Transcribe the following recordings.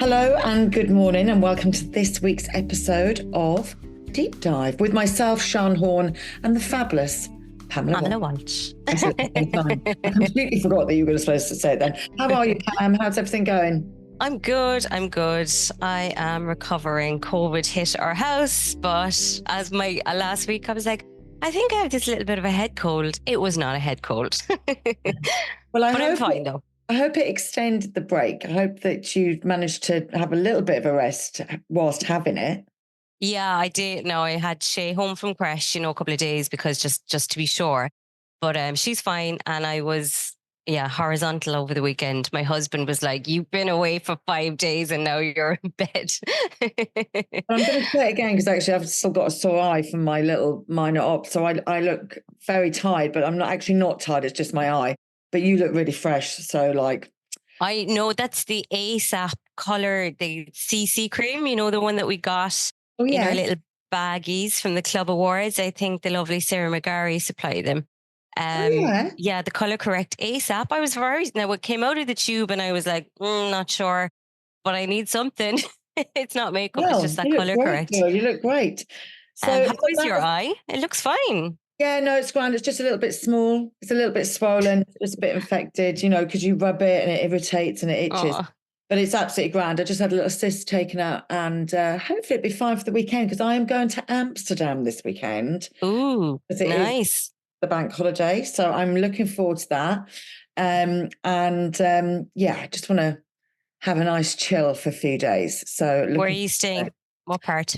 Hello and good morning and welcome to this week's episode of Deep Dive with myself, Sian Horn, and the fabulous Pamela Walsh. I said it at the same time. I completely forgot that you were supposed to say it then. How are you, Pam? How's everything going? I'm good. I am recovering. COVID hit our house, but as my last week, I was like, I think I have this little bit of a head cold. It was not a head cold. Well, I'm fine though. I hope it extended the break. I hope that you managed to have a little bit of a rest whilst having it. Yeah, I did. No, I had Shay home from crash, a couple of days because just to be sure. But she's fine, and I was horizontal over the weekend. My husband was like, "You've been away for 5 days, and now you're in bed." I'm going to say it again because actually I've still got a sore eye from my little minor op, so I look very tired, but I'm not tired. It's just my eye. But you look really fresh, so like. I know that's the ASAP color, the CC cream. The one that we got in our little baggies from the Club Awards. I think the lovely Sarah McGarry supplied them. The color correct ASAP. I was worried. Now it came out of the tube and I was like, not sure, but I need something. It's not makeup, it's just that color correct. You look great. So how is your eye? It looks fine. Yeah, no, it's grand. It's just a little bit small. It's a little bit swollen. It's a bit infected, because you rub it and it irritates and it itches. Aww. But it's absolutely grand. I just had a little cyst taken out and hopefully it'll be fine for the weekend because I am going to Amsterdam this weekend. Ooh, nice. The bank holiday. So I'm looking forward to that. I just want to have a nice chill for a few days. So where are you staying? What part?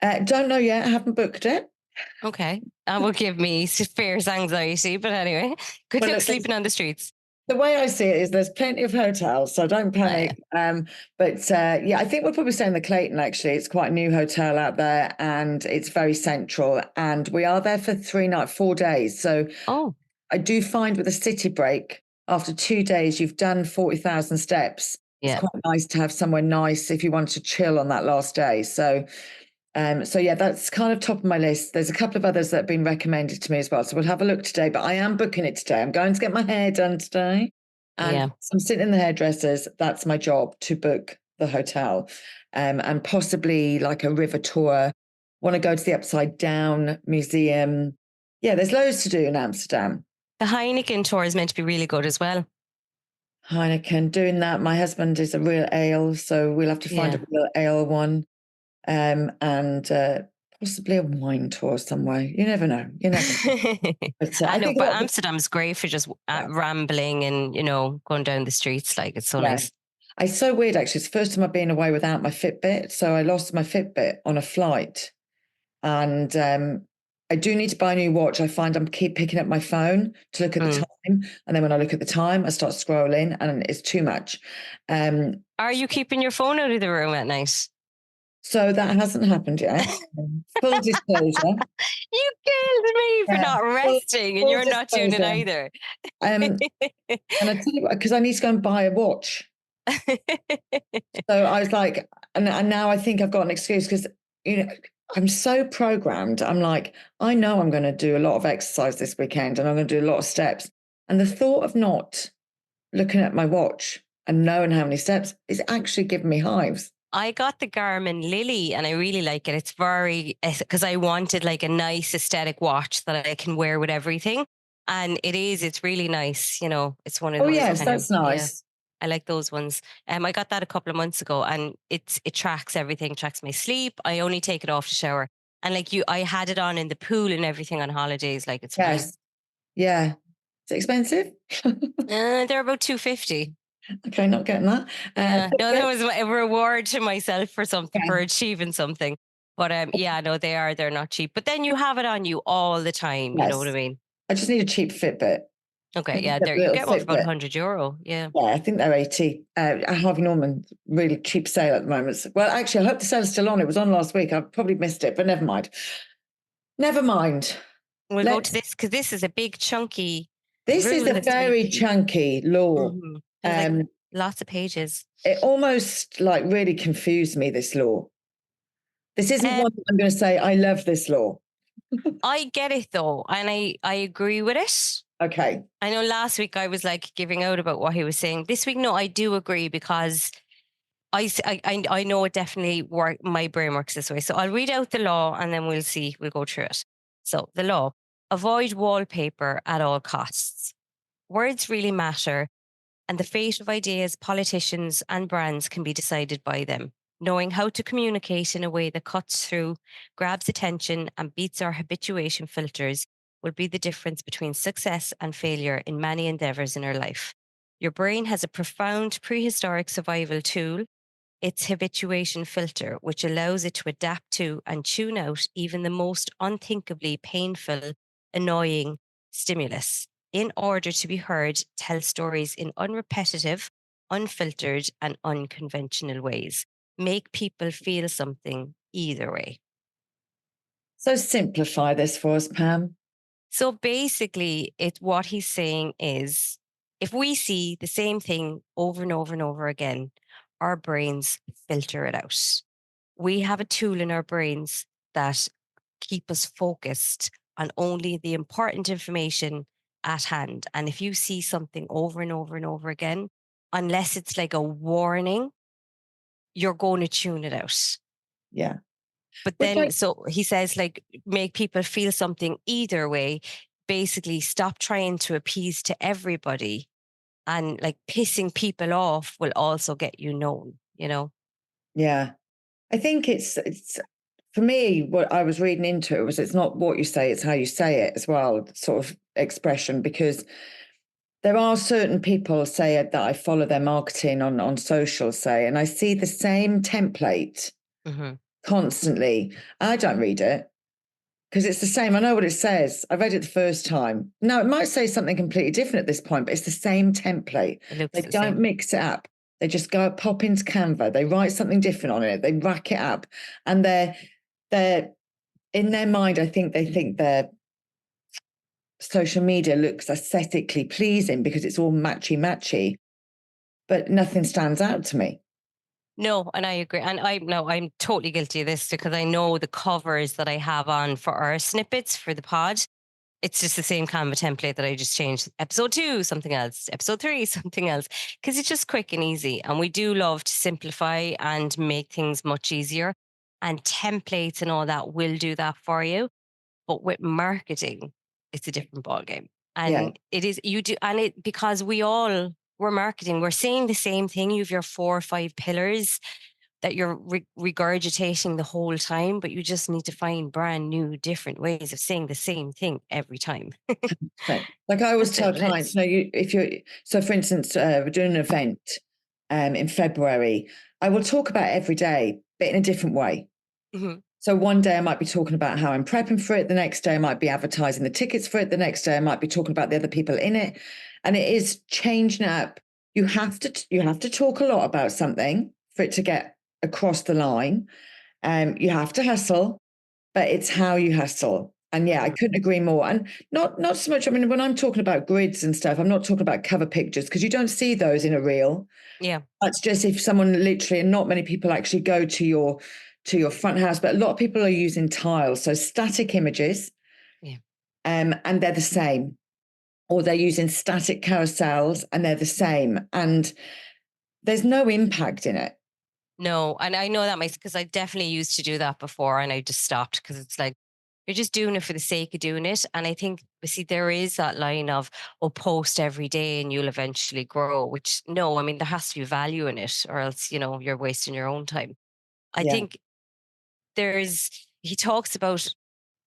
Don't know yet. I haven't booked it. Okay. That will give me fierce anxiety. But anyway, good luck sleeping on the streets. The way I see it is there's plenty of hotels, so don't panic. I think we'll probably stay in the Clayton, actually. It's quite a new hotel out there and it's very central. And we are there for 4 days. So I do find with a city break, after 2 days, you've done 40,000 steps. Yeah. It's quite nice to have somewhere nice if you want to chill on that last day. So that's kind of top of my list. There's a couple of others that have been recommended to me as well. So we'll have a look today, but I am booking it today. I'm going to get my hair done today. And I'm sitting in the hairdressers. That's my job, to book the hotel. And possibly like a river tour. Want to go to the Upside Down Museum. Yeah, there's loads to do in Amsterdam. The Heineken tour is meant to be really good as well. Heineken, doing that. My husband is a real ale, so we'll have to find a real ale one. And possibly a wine tour somewhere. You never know. But, I know, but Amsterdam's great for just rambling and, going down the streets. Like, it's so nice. It's so weird, actually. It's the first time I've been away without my Fitbit. So I lost my Fitbit on a flight. And I do need to buy a new watch. I find I'm keep picking up my phone to look at the time. And then when I look at the time, I start scrolling and it's too much. Are you keeping your phone out of the room at night? So that hasn't happened yet. Full disclosure. You killed me for not resting, and you're not doing it either. And I tell you what, because I need to go and buy a watch. So I was like, and now I think I've got an excuse because, I'm so programmed. I'm like, I know I'm going to do a lot of exercise this weekend and I'm going to do a lot of steps. And the thought of not looking at my watch and knowing how many steps is actually giving me hives. I got the Garmin Lily and I really like it. It's because I wanted like a nice aesthetic watch that I can wear with everything. And it's really nice. It's one of those. Oh, yes, that's nice. I like those ones. I got that a couple of months ago and it tracks everything, tracks my sleep. I only take it off to shower. And I had it on in the pool and everything on holidays. Like, it's fine. Yeah. Is it expensive? They're about $250. Okay, not getting that. No, that was a reward to myself for something, for achieving something. But they are. They're not cheap. But then you have it on you all the time. Yes. You know what I mean? I just need a cheap Fitbit. Okay, you get one for about €100. Yeah. Yeah, I think they're 80. Harvey Norman, really cheap sale at the moment. Well, actually, I hope the sale's still on. It was on last week. I probably missed it, but never mind. We'll go to this because this is a big chunky. This is a very chunky law. Mm-hmm. Lots of pages. It almost really confused me, this law. This isn't one I'm going to say, I love this law. I get it though. And I agree with it. Okay. I know last week I was giving out about what he was saying. This week, no, I do agree because I know it definitely work. My brain works this way. So I'll read out the law and then we'll see. We'll go through it. So the law: avoid wallpaper at all costs. Words really matter, and the fate of ideas, politicians, and brands can be decided by them. Knowing how to communicate in a way that cuts through, grabs attention, and beats our habituation filters will be the difference between success and failure in many endeavors in our life. Your brain has a profound prehistoric survival tool, its habituation filter, which allows it to adapt to and tune out even the most unthinkably painful, annoying stimulus in order to be heard, tell stories in unrepetitive, unfiltered, and unconventional ways. Make people feel something either way. So simplify this for us, Pam. So basically, what he's saying is if we see the same thing over and over and over again, our brains filter it out. We have a tool in our brains that keep us focused on only the important information at hand. And if you see something over and over and over again, unless it's like a warning, you're going to tune it out. Yeah. But then, so he says, like, make people feel something either way. Basically, stop trying to appease to everybody, and like pissing people off will also get you known, you know? Yeah. I think it's for me, what I was reading into it was it's not what you say, it's how you say it as well, sort of expression, because there are certain people say that I follow their marketing on social, say, and I see the same template constantly. I don't read it because it's the same. I know what it says. I read it the first time. Now, it might say something completely different at this point, but it's the same template. It looks They the don't same. mix it up. They just go pop into Canva. They write something different on it. They rack it up, and they're in their mind. I think they think their social media looks aesthetically pleasing because it's all matchy, but nothing stands out to me. No, and I agree. And I'm totally guilty of this because I know the covers that I have on for our snippets for the pod. It's just the same Canva template that I just changed. Episode 2, something else. Episode 3, something else. Because it's just quick and easy. And we do love to simplify and make things much easier. And templates and all that will do that for you. But with marketing, it's a different ballgame. Yeah. And it is, you do, and it, because we're marketing, we're saying the same thing. You have your 4 or 5 pillars that you're regurgitating the whole time, but you just need to find brand new, different ways of saying the same thing every time. Like I always tell clients, if you're, so for instance, we're doing an event in February, I will talk about every day, but in a different way. Mm-hmm. So one day I might be talking about how I'm prepping for it. The next day I might be advertising the tickets for it. The next day I might be talking about the other people in it. And it is changing up. You have to talk a lot about something for it to get across the line. You have to hustle, but it's how you hustle. And yeah, I couldn't agree more. And not so much. I mean, when I'm talking about grids and stuff, I'm not talking about cover pictures because you don't see those in a reel. Yeah. That's just if someone literally, and not many people actually go to your front house, but a lot of people are using tiles. So static images. Yeah. And they're the same. Or they're using static carousels and they're the same. And there's no impact in it. No, and I know that because I definitely used to do that before and I just stopped because it's like, you're just doing it for the sake of doing it. And I think, see, there is that line of, post every day and you'll eventually grow, which no, I mean, there has to be value in it or else, you're wasting your own time. I think he talks about,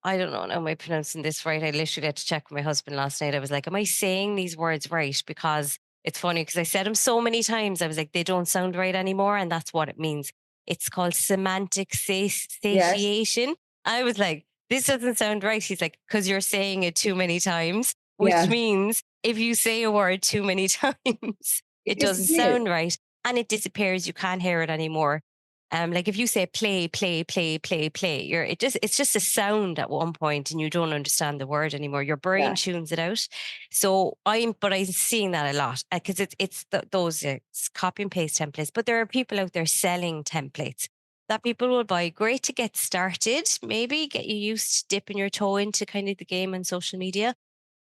I don't know, am I pronouncing this right? I literally had to check with my husband last night. I was like, am I saying these words right? Because it's funny because I said them so many times. I was like, they don't sound right anymore. And that's what it means. It's called semantic satiation. Yes. I was like, this doesn't sound right. He's like, because you're saying it too many times, which means if you say a word too many times, it doesn't sound right and it disappears. You can't hear it anymore. Like if you say play, it's just a sound at one point and you don't understand the word anymore. Your brain tunes it out. So I'm seeing that a lot because it's those copy and paste templates, but there are people out there selling templates that people will buy. Great to get started, maybe get you used to dipping your toe into kind of the game on social media,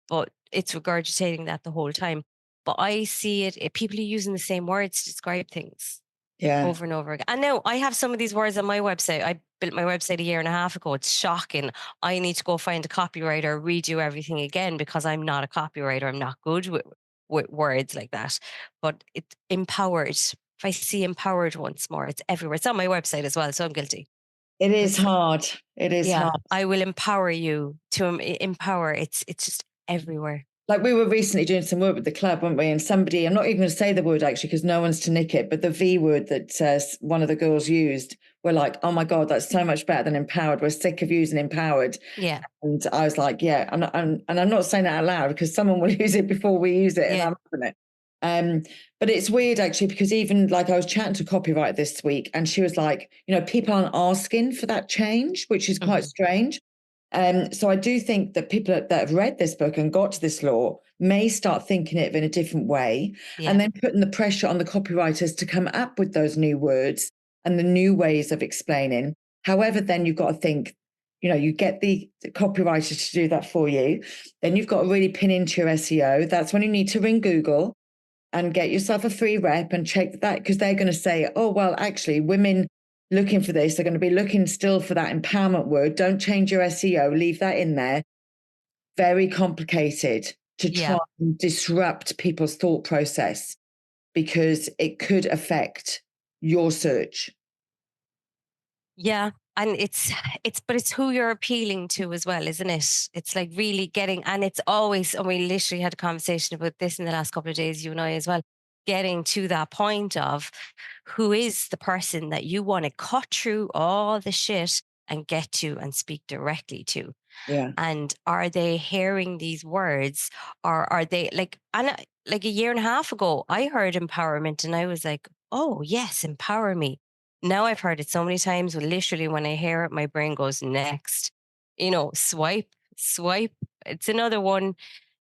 but it's regurgitating that the whole time. But I see it, people are using the same words to describe things. Yeah. over and over again. And now I have some of these words on my website. I built my website a year and a half ago. It's shocking. I need to go find a copywriter, redo everything again because I'm not a copywriter. I'm not good with words like that. But it's empowered. If I see empowered once more, it's everywhere. It's on my website as well. So I'm guilty. It is hard. It is Yeah, hard. I will empower you to empower. It's just everywhere. Like we were recently doing some work with the club, weren't we? And somebody, I'm not even going to say the word actually because no one's to nick it, but the V word that one of the girls used, we're like, oh my God, that's so much better than empowered. We're sick of using empowered. Yeah. And I was like, yeah, and I'm not saying that out loud because someone will use it before we use it, and I'm having it. But it's weird actually because even like I was chatting to copyright this week, and she was like, people aren't asking for that change, which is quite strange. So I do think that people that have read this book and got to this law may start thinking it in a different way, and then putting the pressure on the copywriters to come up with those new words and the new ways of explaining. However, then you've got to think, you get the copywriter to do that for you. Then you've got to really pin into your SEO. That's when you need to ring Google and get yourself a free rep and check that, because they're going to say, oh, well, actually, women looking for this are going to be looking still for that empowerment word. Don't change your SEO, leave that in there. Very complicated to try and disrupt people's thought process because it could affect your search. Yeah. And but it's who you're appealing to as well, isn't it? It's like really getting, and it's always, and we literally had a conversation about this in the last couple of days, you and I as well, getting to that point of who is the person that you want to cut through all the shit and get to and speak directly to. Yeah. And are they hearing these words, or are they like, and like a year and a half ago, I heard empowerment and I was like, oh yes, empower me. Now I've heard it so many times, literally when I hear it, my brain goes next, swipe, swipe. It's another one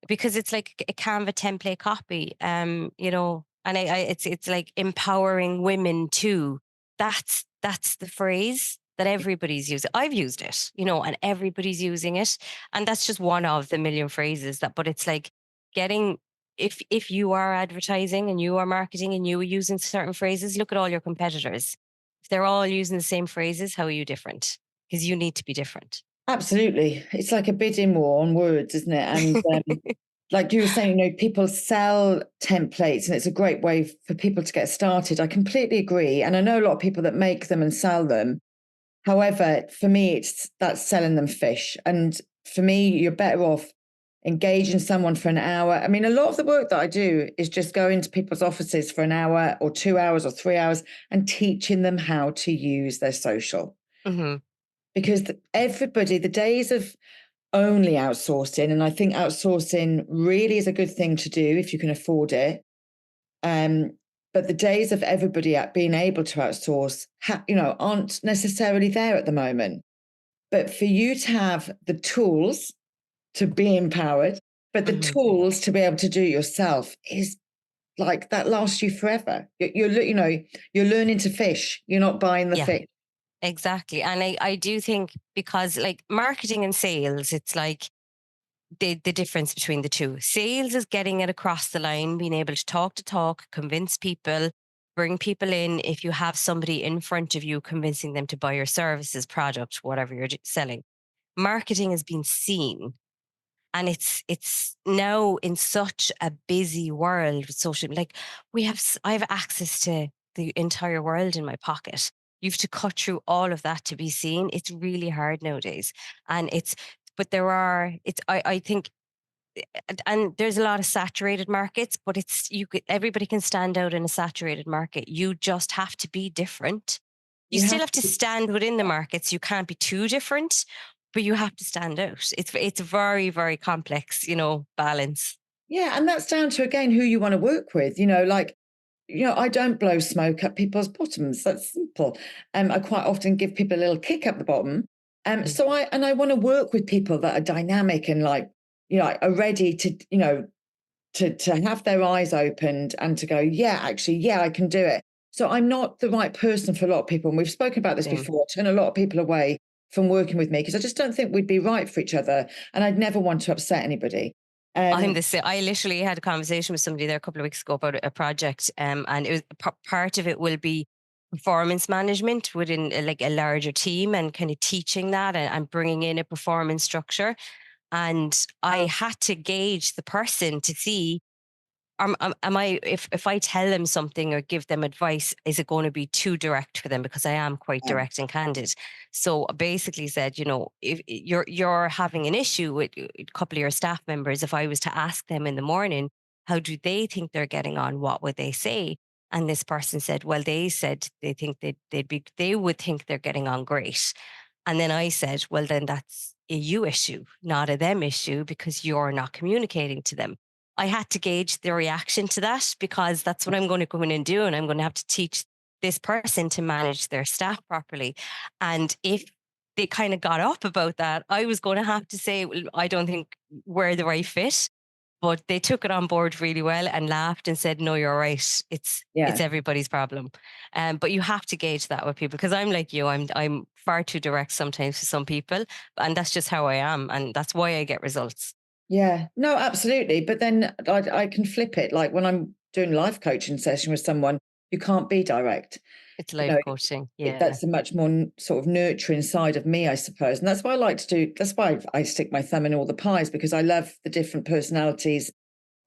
because it's like a Canva template copy, and it's like empowering women too. That's the phrase that everybody's using. I've used it, and everybody's using it. And that's just one of the million phrases but it's like getting, if you are advertising and you are marketing and you are using certain phrases, look at all your competitors. If they're all using the same phrases, how are you different? Because you need to be different. Absolutely. It's like a bidding war on words, isn't it? And like you were saying, people sell templates and it's a great way for people to get started. I completely agree. And I know a lot of people that make them and sell them. However, for me, that's selling them fish. And for me, you're better off engaging someone for an hour. I mean, a lot of the work that I do is just go into people's offices for an hour or 2 hours or 3 hours and teaching them how to use their social. Mm-hmm. Because everybody, the days of only outsourcing, and I think outsourcing really is a good thing to do if you can afford it. But the days of everybody being able to outsource, aren't necessarily there at the moment. But for you to have the tools to be empowered, but the tools to be able to do it yourself is like that lasts you forever. You're learning to fish. You're not buying the fish. Exactly. And I do think, because like marketing and sales, it's like the difference between the two. Sales is getting it across the line, being able to talk, convince people, bring people in. If you have somebody in front of you, convincing them to buy your services, product, whatever you're selling. Marketing has been seen. And it's now in such a busy world with social, like I have access to the entire world in my pocket. You have to cut through all of that to be seen. It's really hard nowadays. And but I think, and there's a lot of saturated markets, but everybody can stand out in a saturated market. You just have to be different. You still have to stand within the markets. You can't be too different, but you have to stand out. It's very, very complex, balance. Yeah, and that's down to, again, who you want to work with. I don't blow smoke up people's bottoms. That's simple. I quite often give people a little kick up the bottom. So I want to work with people that are dynamic and are ready to, to have their eyes opened and to go, yeah, actually, yeah, I can do it. So I'm not the right person for a lot of people. And we've spoken about this before. Turn a lot of people away from working with me because I just don't think we'd be right for each other. And I'd never want to upset anybody. I literally had a conversation with somebody there a couple of weeks ago about a project, and it was part of it will be performance management within like a larger team, and kind of teaching that, and bringing in a performance structure. And I had to gauge the person to see, am I, if I tell them something or give them advice, is it going to be too direct for them? Because I am quite direct and candid. So I basically said, if you're having an issue with a couple of your staff members, if I was to ask them in the morning, how do they think they're getting on? What would they say? And this person said, well, they said they think they would think they're getting on great. And then I said, well, then that's a you issue, not a them issue, because you're not communicating to them. I had to gauge the reaction to that, because that's what I'm going to go in and do. And I'm going to have to teach this person to manage their staff properly. And if they kind of got up about that, I was going to have to say, well, I don't think we're the right fit. But they took it on board really well and laughed and said, no, you're right. It's everybody's problem. But you have to gauge that with people, because I'm like you, I'm far too direct sometimes to some people, and that's just how I am. And that's why I get results. Yeah, no, absolutely. But then I can flip it. Like when I'm doing a life coaching session with someone, you can't be direct. It's life coaching. Yeah. That's a much more sort of nurturing side of me, I suppose. And that's why I like to do, that's why I stick my thumb in all the pies, because I love the different personalities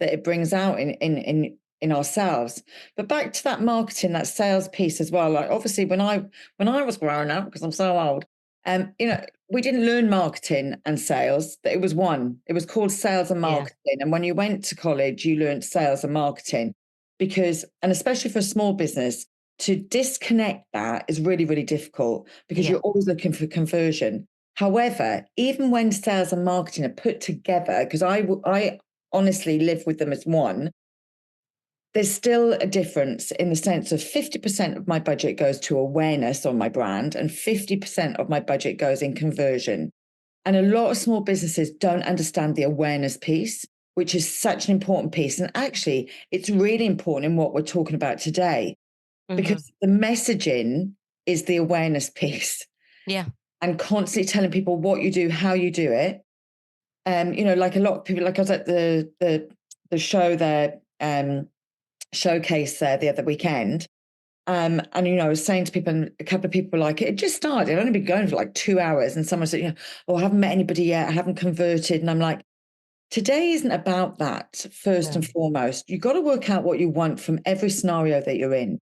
that it brings out in ourselves. But back to that marketing, that sales piece as well. Like obviously when I was growing up, because I'm so old, we didn't learn marketing and sales. It was one. It was called sales and marketing. Yeah. And when you went to college, you learned sales and marketing, because, and especially for a small business, to disconnect that is really, really difficult, because you're always looking for conversion. However, even when sales and marketing are put together, because I honestly live with them as one, there's still a difference in the sense of 50% of my budget goes to awareness on my brand and 50% of my budget goes in conversion. And a lot of small businesses don't understand the awareness piece, which is such an important piece. And actually, it's really important in what we're talking about today, because the messaging is the awareness piece. Yeah. And constantly telling people what you do, how you do it. Like a lot of people, like I was at the show there, showcase there the other weekend. And, I was saying to people, and a couple of people were like, it just started. I'd only been going for like 2 hours. And someone said, oh, I haven't met anybody yet. I haven't converted. And I'm like, today isn't about that first and foremost. You've got to work out what you want from every scenario that you're in.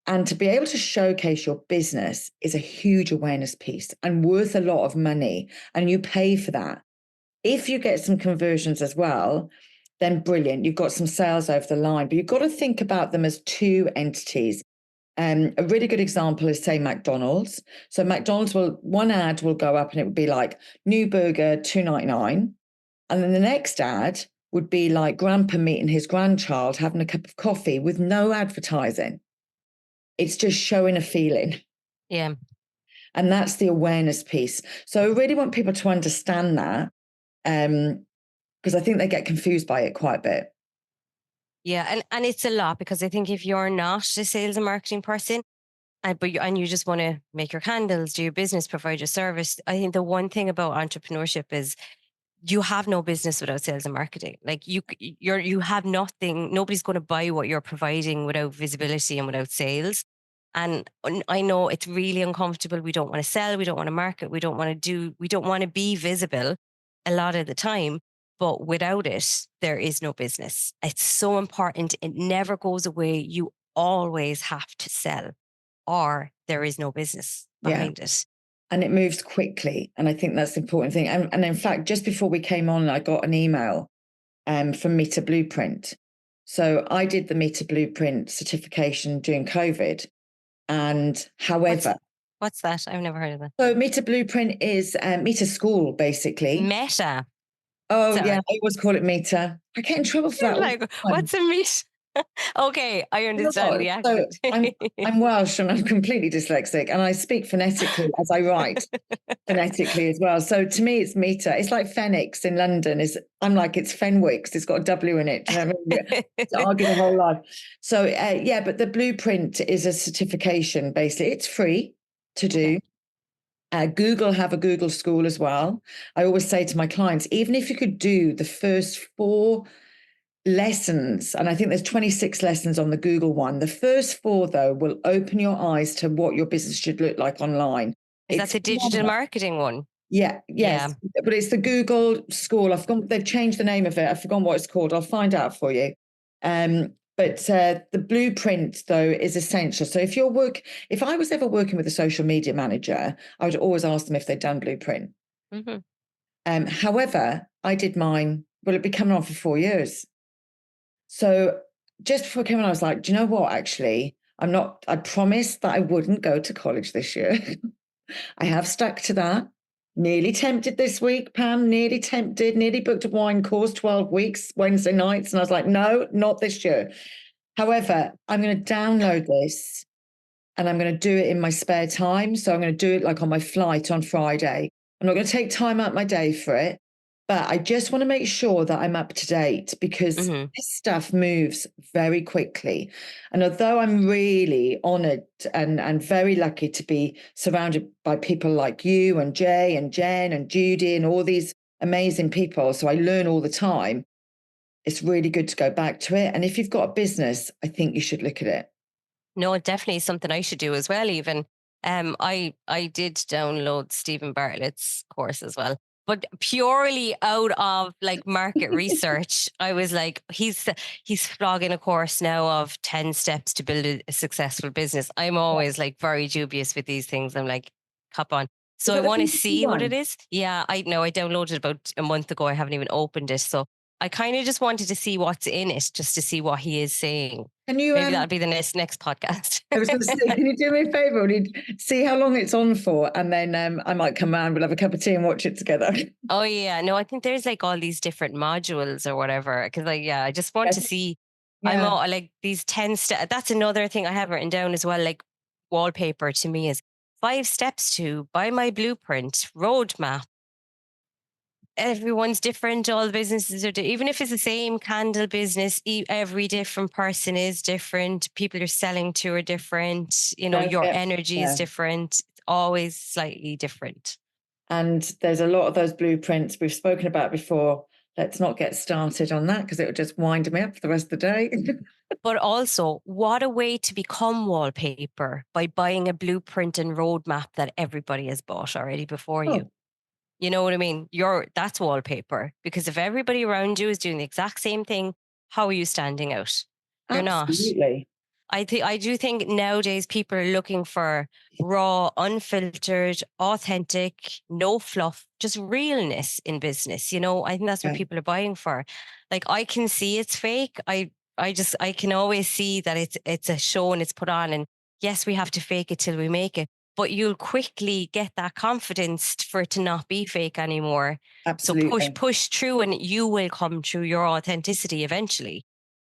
And to be able to showcase your business is a huge awareness piece and worth a lot of money. And you pay for that. If you get some conversions as well, then brilliant. You've got some sales over the line, but you've got to think about them as two entities. A really good example is, say, McDonald's. So McDonald's one ad will go up and it would be like new burger, $2.99. And then the next ad would be like grandpa meeting his grandchild, having a cup of coffee with no advertising. It's just showing a feeling. Yeah. And that's the awareness piece. So I really want people to understand that, because I think they get confused by it quite a bit. Yeah, and it's a lot, because I think if you're not a sales and marketing person, and you just want to make your candles, do your business, provide your service, I think the one thing about entrepreneurship is you have no business without sales and marketing. Like you have nothing. Nobody's going to buy what you're providing without visibility and without sales. And I know it's really uncomfortable. We don't want to sell. We don't want to market. We don't want to be visible a lot of the time. But without it, there is no business. It's so important. It never goes away. You always have to sell, or there is no business behind it. And it moves quickly. And I think that's the important thing. And in fact, just before we came on, I got an email from Meter Blueprint. So I did the Meter Blueprint certification during COVID. And however... What's that? I've never heard of that. So Meter Blueprint is Meter School, basically. Meta. Oh, yeah. I always call it Meter. I get in trouble for that. Like, what's a meet? Okay, I understand the accent. So I'm Welsh and I'm completely dyslexic, and I speak phonetically as I write phonetically as well. So to me, it's meter. It's like Phoenix in London. I'm like, it's Fenwicks. It's got a W in it. To argue the whole life. So but the blueprint is a certification. Basically, it's free to do. Google have a Google school as well. I always say to my clients, even if you could do the first 4 lessons, and I think there's 26 lessons on the Google one. The first 4, though, will open your eyes to what your business should look like online. Is that the digital marketing one? Yeah, yes. Yeah. But it's the Google School. I've forgotten, they've changed the name of it. I've forgotten what it's called. I'll find out for you. But the blueprint, though, is essential. So if I was ever working with a social media manager, I would always ask them if they'd done blueprint. Mm-hmm. However, I did mine. Well, it'd be coming on for 4 years. So just before I came on, I was like, do you know what? Actually, I promised that I wouldn't go to college this year. I have stuck to that. Nearly tempted this week, Pam, nearly tempted, nearly booked a wine course, 12 weeks, Wednesday nights. And I was like, no, not this year. However, I'm going to download this and I'm going to do it in my spare time. So I'm going to do it like on my flight on Friday. I'm not going to take time out my day for it, but I just want to make sure that I'm up to date because this stuff moves very quickly. And although I'm really honored and very lucky to be surrounded by people like you and Jay and Jen and Judy and all these amazing people, so I learn all the time, it's really good to go back to it. And if you've got a business, I think you should look at it. No, it definitely is something I should do as well. Even I did download Stephen Bartlett's course as well, but purely out of like market research. I was like, he's flogging a course now of 10 steps to build a successful business. I'm always like very dubious with these things. I'm like, hop on. So I want to see what it is. Yeah, I know. I downloaded about a month ago. I haven't even opened it. So I kind of just wanted to see what's in it, just to see what he is saying. Can you, maybe that'll be the next podcast. I was going to say, can you do me a favor? See how long it's on for, and then I might come around. We'll have a cup of tea and watch it together. Oh yeah, no, I think there's like all these different modules or whatever. Because I just want to see. Yeah. I'm all like these 10 steps. That's another thing I have written down as well. Like wallpaper to me is 5 steps to buy my blueprint roadmap. Everyone's different. All the businesses are even if it's the same candle business, every different person is different. People you're selling to are different. You know, your energy is different. It's always slightly different. And there's a lot of those blueprints we've spoken about before. Let's not get started on that because it would just wind me up for the rest of the day. But also, what a way to become wallpaper by buying a blueprint and roadmap that everybody has bought already before you. You know what I mean? That's wallpaper, because if everybody around you is doing the exact same thing, how are you standing out? You're Absolutely. not. I do think nowadays people are looking for raw, unfiltered, authentic, no fluff, just realness in business. You know, I think that's what people are buying for. Like I can see it's fake. I can always see that it's a show and it's put on, and yes, we have to fake it till we make it. But you'll quickly get that confidence for it to not be fake anymore. Absolutely. So push through and you will come through your authenticity eventually.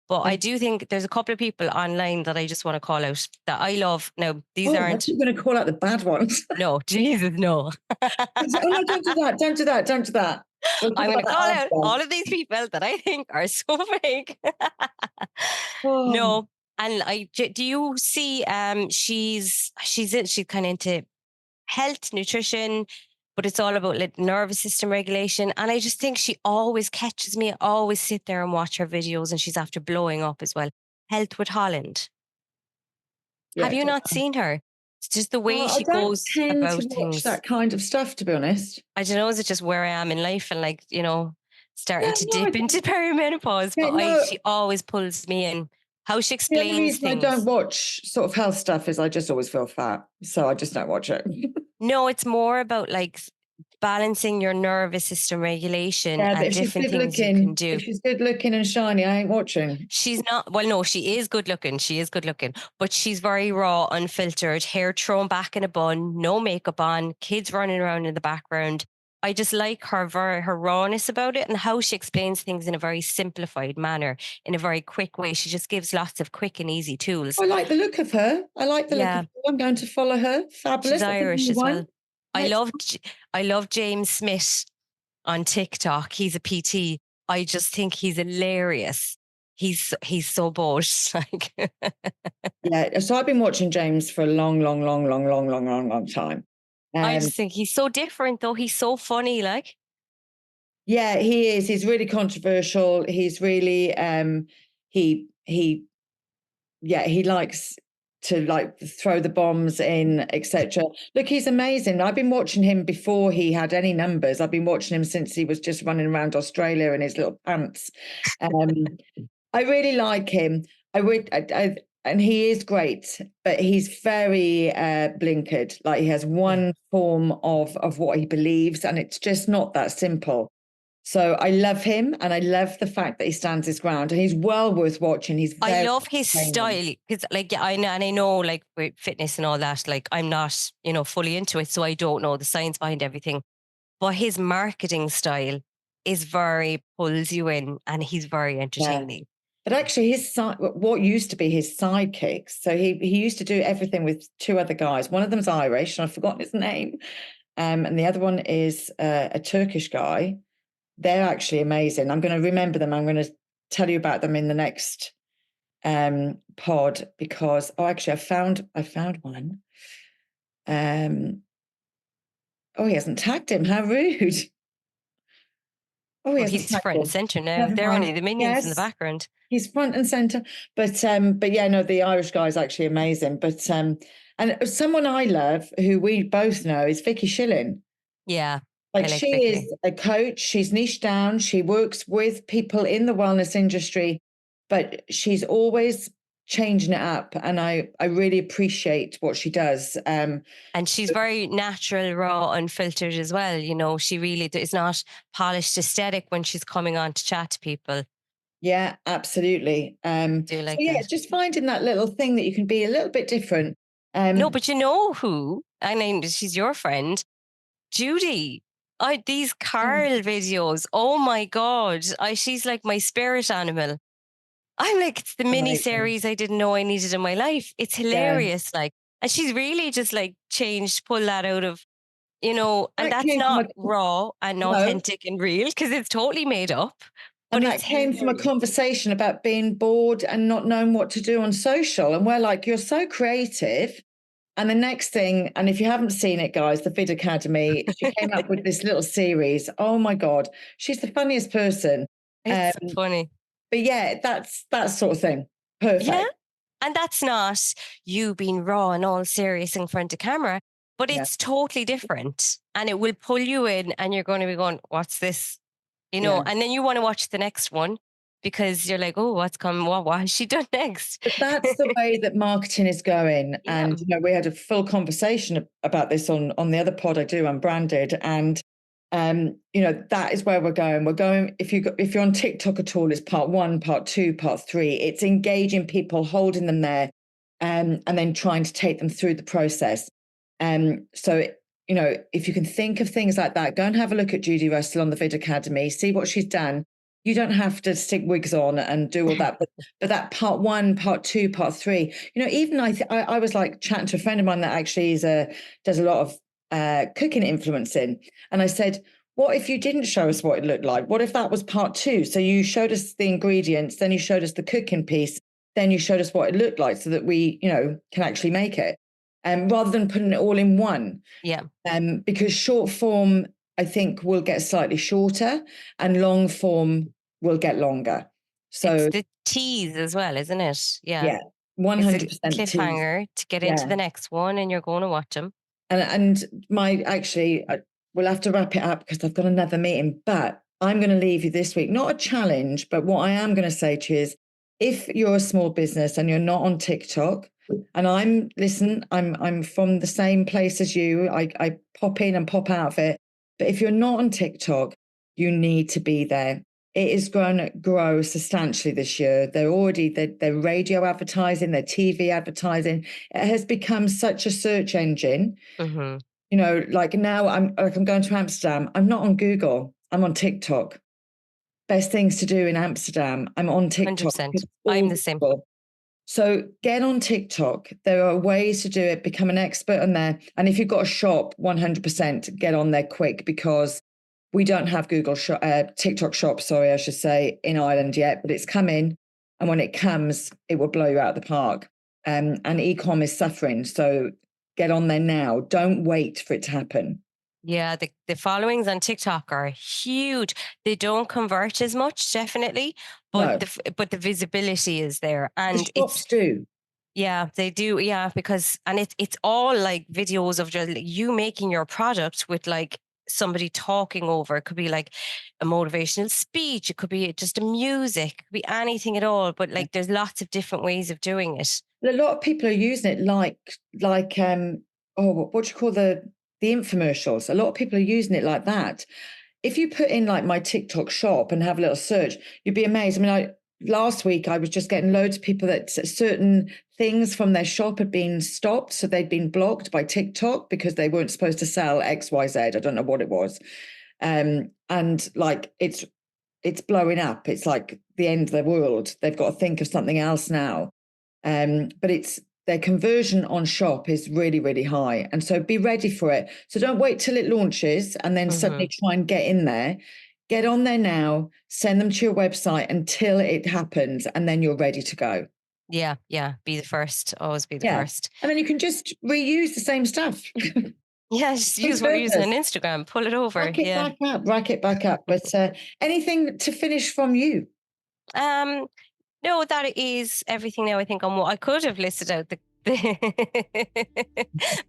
But I do think there's a couple of people online that I just want to call out that I love. Now, these aren't... You're going to call out the bad ones. No, Jesus, no. Oh, no, don't do that. Don't do that. Don't do that. I'm going to call out all of these people that I think are so fake. No. And do you see, she's kind of into health, nutrition, but it's all about like nervous system regulation. And I just think she always catches me. I always sit there and watch her videos, and she's after blowing up as well. Health with Holland. Yeah, have you not seen her? It's just the way she goes about things. That kind of stuff, to be honest. I don't know. Is it just where I am in life and like, you know, starting to dip into perimenopause? But she always pulls me in. How she explains things. I don't watch sort of health stuff is I just always feel fat. So I just don't watch it. No, it's more about like balancing your nervous system regulation and different things you can do. If she's good looking and shiny, I ain't watching. She's not, well, no, she is good looking. She is good looking, but she's very raw, unfiltered, hair thrown back in a bun, no makeup on, kids running around in the background. I just like her rawness about it and how she explains things in a very simplified manner, in a very quick way. She just gives lots of quick and easy tools. I like the look of her. Look of her. I'm going to follow her. Fabulous. She's Irish as well. I love James Smith on TikTok. He's a PT. I just think he's hilarious. He's so bold. Like yeah. So I've been watching James for a long time. I just think he's so different, though. He's so funny. Like Yeah, he is. He's really controversial. He's really he yeah, he likes to like throw the bombs in, etc. Look, he's amazing. I've been watching him before he had any numbers. I've been watching him since he was just running around Australia in his little pants. I really like him. I would, and he is great, but he's very blinkered. Like he has one form of what he believes, and it's just not that simple. So I love him, and I love the fact that he stands his ground, and he's well worth watching. He's I very love his entertaining. style because, like, yeah, I know, and I know, like, with fitness and all that, like, I'm not, fully into it, so I don't know the science behind everything. But his marketing style is very pulls you in, and he's very Yeah. entertaining. But actually, what used to be his sidekicks. So he used to do everything with two other guys. One of them's Irish, and I've forgotten his name. And the other one is a Turkish guy. They're actually amazing. I'm going to remember them. I'm going to tell you about them in the next pod because actually I found one. Oh, he hasn't tagged him. How rude. Oh, he Well, hasn't he's tagged front and him. center now. Never They're mind. only the minions in the Yes, background. he's front and center. But yeah, no, the Irish guy is actually amazing. But and someone I love who we both know is Vicky Shilling. Yeah, Like I like she Vicky. is a coach, she's niched down, she works with people in the wellness industry, but she's always changing it up. And I really appreciate what she does. And she's very natural, raw, unfiltered as well. She really is not polished aesthetic when she's coming on to chat to people. Yeah, absolutely. Do you So like yeah, that? just finding that little thing that you can be a little bit different. No, but you know who? I mean, she's your friend, Judy. These Oh, Carl videos. Oh my God. She's like my spirit animal. I'm like, it's the mini amazing. series I didn't know I needed in my life. It's Yeah. hilarious. Like, and she's really just like changed, pull that out of, and That that's came from not a raw and no, authentic and real because it's totally made up, but and it's that came from a hilarious. conversation about being bored and not knowing what to do on social. And we're like, you're so creative. And the next thing, and if you haven't seen it, guys, the Vid Academy, she came up with this little series. Oh my God, she's the funniest person. It's Um, so funny. but yeah, that's that sort of thing. Yeah. Perfect. And that's not you being raw and all serious in front of camera, but Yeah, it's totally different. And it will pull you in, and you're going to be going, what's this? yeah. And then you want to watch the next one because you're like, oh, what's coming? What has she done next? But that's the way that marketing is going. Yeah. And we had a full conversation about this on the other pod I do, Unbranded. And that is where we're going. We're going, if you're on TikTok at all, it's part one, part two, part three. It's engaging people, holding them there, and then trying to take them through the process. So if you can think of things like that, go and have a look at Judy Russell on the Vid Academy, see what she's done. You don't have to stick wigs on and do all that, but that part one, part two, part three, even I was like chatting to a friend of mine that actually does a lot of cooking influencing. And I said, what if you didn't show us what it looked like? What if that was part two? So you showed us the ingredients, then you showed us the cooking piece, then you showed us what it looked like so that we, can actually make it. Rather than putting it all in one. Yeah. Because short form, I think, will get slightly shorter and long form will get longer. It's So the tease as well, isn't it? Yeah. yeah, It's a 100% tease. cliffhanger to get into Yeah. the next one, and you're going to watch them. And we'll have to wrap it up because I've got another meeting, but I'm going to leave you this week. Not a challenge, but what I am going to say to you is if you're a small business and you're not on TikTok, and I'm from the same place as you. I pop in and pop out of it. But if you're not on TikTok, you need to be there. It is going to grow substantially this year. They're radio advertising, they're TV advertising. It has become such a search engine. Mm-hmm. Like now I'm going to Amsterdam. I'm not on Google. I'm on TikTok. Best things to do in Amsterdam. I'm on TikTok. 100%. It's I'm all the same. Google. So get on TikTok. There are ways to do it. Become an expert on there. And if you've got a shop, 100% get on there quick because we don't have TikTok shop, sorry, I should say, in Ireland yet, but it's coming. And when it comes, it will blow you out of the park. And e-com is suffering. So get on there now. Don't wait for it to happen. Yeah, the followings on TikTok are huge. They don't convert as much, definitely, but No, the visibility is there, the and shops do. yeah, they do. Yeah, because and it's all like videos of just like, you making your product with like somebody talking over. It could be like a motivational speech. It could be just a music. It could be anything at all. But like, there's lots of different ways of doing it. A lot of people are using it like what do you call the infomercials? A lot of people are using it like that. If you put in like my TikTok shop and have a little search, you'd be amazed. I mean, last week I was just getting loads of people that certain things from their shop had been stopped, so they'd been blocked by TikTok because they weren't supposed to sell XYZ. I don't know what it was, and like it's blowing up. It's like the end of the world. They've got to think of something else now. But their conversion on shop is really, really high. And so be ready for it. So don't wait till it launches and then suddenly try and get in there. Get on there now, send them to your website until it happens, and then you're ready to go. Yeah, yeah. Be the first. Always be the first. And then you can just reuse the same stuff. Yeah, just use what you're using on Instagram. Pull it over. Rack it back up. But anything to finish from you? No, that is everything now. I think I could have listed out the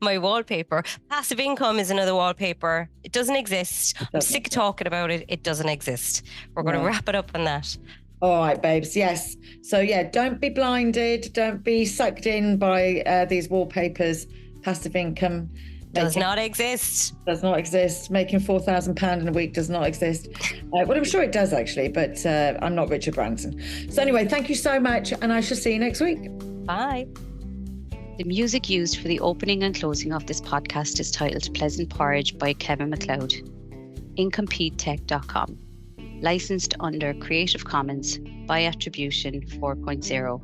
my wallpaper. Passive income is another wallpaper. It doesn't exist. I'm sick of talking about it. It doesn't exist. We're going to wrap it up on that. All right, babes. Yes. So yeah, don't be blinded. Don't be sucked in by these wallpapers. Passive income does not exist. Does not exist. Making £4,000 in a week does not exist. Well, I'm sure it does actually, but I'm not Richard Branson. So anyway, thank you so much, and I shall see you next week. Bye. The music used for the opening and closing of this podcast is titled Pleasant Porridge by Kevin MacLeod. IncompeteTech.com. Licensed under Creative Commons by Attribution 4.0.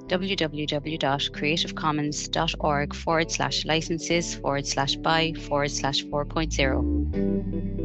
www.creativecommons.org/licenses/by/4.0.